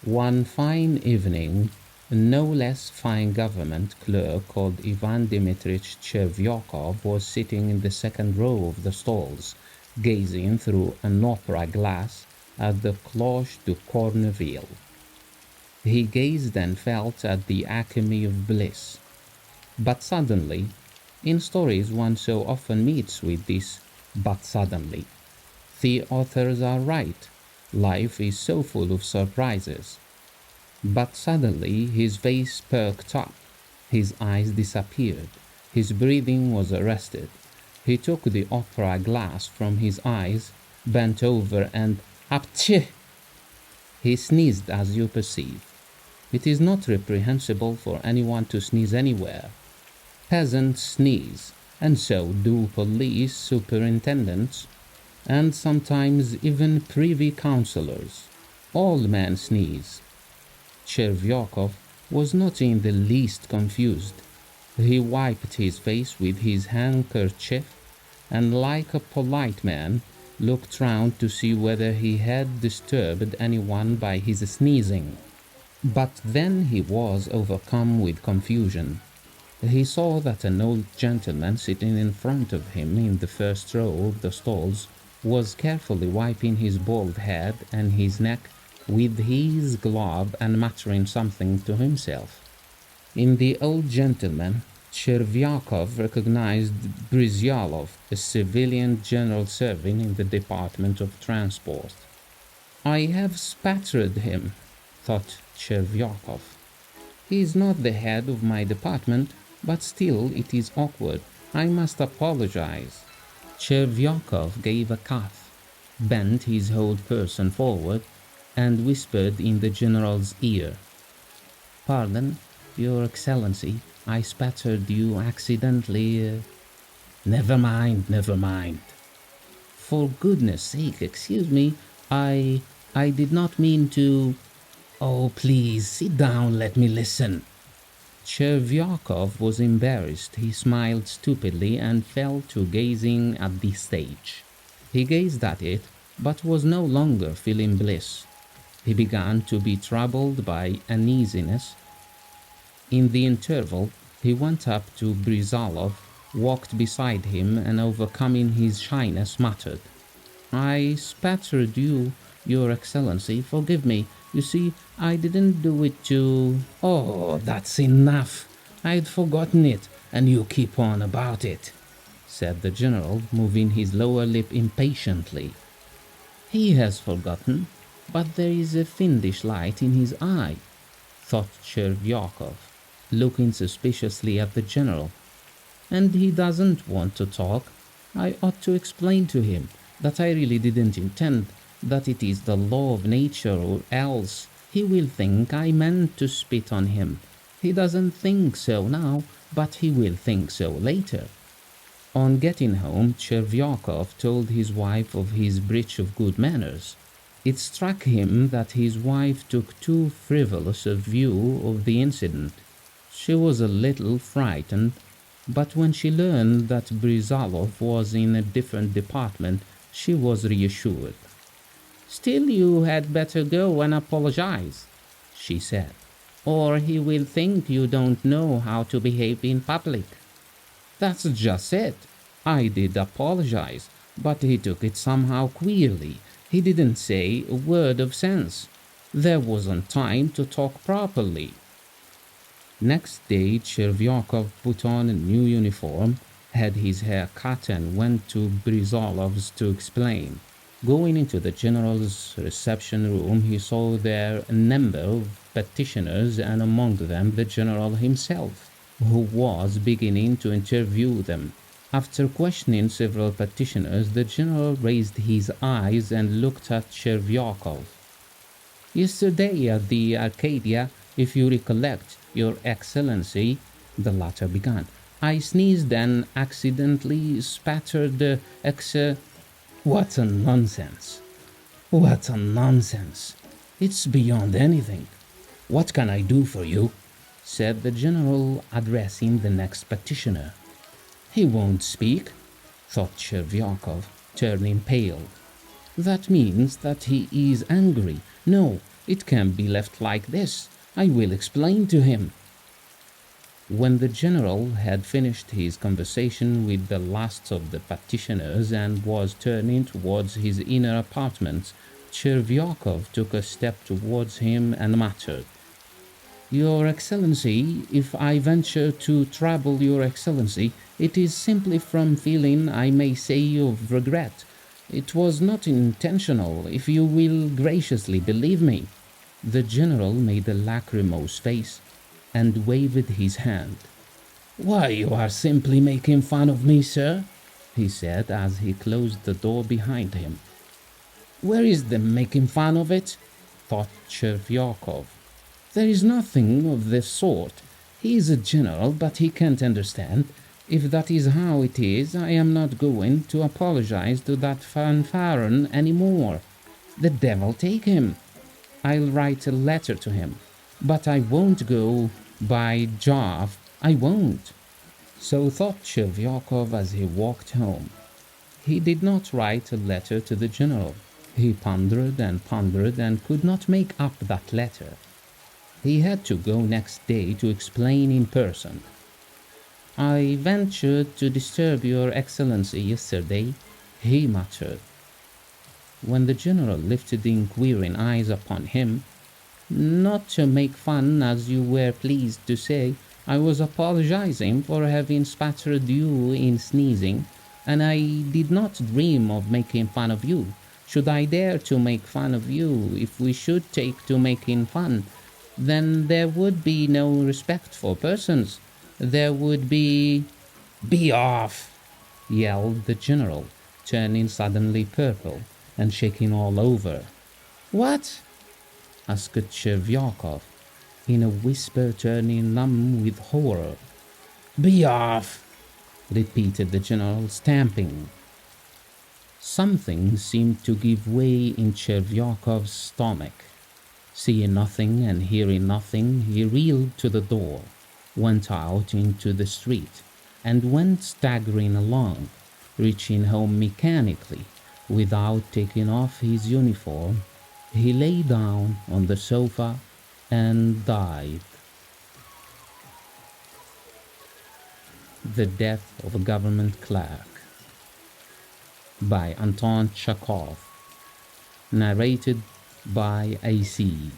One fine evening, a no less fine government clerk called Ivan Dmitrich Chervyakov was sitting in the second row of the stalls, gazing through an opera glass at the Cloche du Corneville. He gazed and felt at the acme of bliss. But suddenly, in stories one so often meets with this "but suddenly." The authors are right. Life is so full of surprises. But suddenly his face perked up, his eyes disappeared, his breathing was arrested. He took the opera glass from his eyes, bent over and "Aptchi!" He sneezed, as you perceive. It is not reprehensible for anyone to sneeze anywhere. Peasants sneeze, and so do police superintendents, and sometimes even privy councillors. All men sneeze. Chervyakov was not in the least confused. He wiped his face with his handkerchief, and like a polite man, looked round to see whether he had disturbed anyone by his sneezing. But then he was overcome with confusion. He saw that an old gentleman sitting in front of him in the first row of the stalls was carefully wiping his bald head and his neck with his glove and muttering something to himself. In the old gentleman, Chervyakov recognized Brizyalov, a civilian general serving in the Department of Transport. "I have spattered him," thought Chervyakov. "He is not the head of my department, but still it is awkward. I must apologize." Chervyakov gave a cough, bent his whole person forward, and whispered in the general's ear, "Pardon, Your Excellency, I spattered you accidentally." "Never mind, never mind." "For goodness sake, excuse me, I did not mean to—" "Oh, please, sit down, let me listen." Chervyakov was embarrassed. He smiled stupidly and fell to gazing at the stage. He gazed at it, but was no longer feeling bliss. He began to be troubled by uneasiness. In the interval, he went up to Brizalov, walked beside him, and overcoming his shyness, muttered, "I spattered you, Your Excellency. Forgive me. You see, I didn't do it to—" "Oh, that's enough. I'd forgotten it, and you keep on about it," said the general, moving his lower lip impatiently. "He has forgotten, but there is a fiendish light in his eye," thought Chervyakov, looking suspiciously at the general. "And he doesn't want to talk. I ought to explain to him that I really didn't intend, that it is the law of nature, or else he will think I meant to spit on him. He doesn't think so now, but he will think so later." On getting home, Chervyakov told his wife of his breach of good manners. It struck him that his wife took too frivolous a view of the incident. She was a little frightened, but when she learned that Brizalov was in a different department, she was reassured. "Still, you had better go and apologize," she said, "or he will think you don't know how to behave in public." "That's just it. I did apologize, but he took it somehow queerly. He didn't say a word of sense. There wasn't time to talk properly." Next day, Chervyakov put on a new uniform, had his hair cut, and went to Brizalov's to explain. Going into the general's reception room, he saw there a number of petitioners, and among them the general himself, who was beginning to interview them. After questioning several petitioners, the general raised his eyes and looked at Chervyakov. "Yesterday at the Arcadia, if you recollect, Your Excellency," the latter began, "I sneezed and accidentally spattered the "What a nonsense! What a nonsense! It's beyond anything. What can I do for you?" said the general, addressing the next petitioner. "He won't speak," thought Chervyakov, turning pale. "That means that he is angry. No, It can't be left like this. I will explain to him." When the general had finished his conversation with the last of the petitioners and was turning towards his inner apartments, Chervyakov took a step towards him and muttered, "Your Excellency, if I venture to trouble your Excellency, it is simply from feeling, I may say, of regret. It was not intentional, if you will graciously believe me." The general made a lachrymose face and waved his hand. "Why, you are simply making fun of me, sir," he said as he closed the door behind him. "Where is the making fun of it?" thought Chervyakov. "There is nothing of the sort. He is a general, but he can't understand. If that is how it is, I am not going to apologize to that fanfaron any more. The devil take him! I'll write a letter to him. But I won't go, by Jove, I won't." So thought Chervyakov as he walked home. He did not write a letter to the general. He pondered and could not make up that letter. He had to go next day to explain in person. "I ventured to disturb your Excellency yesterday," he muttered. When the general lifted inquiring eyes upon him, "Not to make fun, as you were pleased to say. I was apologizing for having spattered you in sneezing, and I did not dream of making fun of you. Should I dare to make fun of you, if we should take to making fun, then there would be no respect for persons. There would be—" "Be off!" yelled the general, turning suddenly purple and shaking all over. "What?" asked Chervyakov, in a whisper turning numb with horror. "Be off!" repeated the general, stamping. Something seemed to give way in Chervyakov's stomach. Seeing nothing and hearing nothing, he reeled to the door, went out into the street, and went staggering along, reaching home mechanically, without taking off his uniform. He lay down on the sofa and died. The Death of a Government Clerk by Anton Chekhov. Narrated by AC.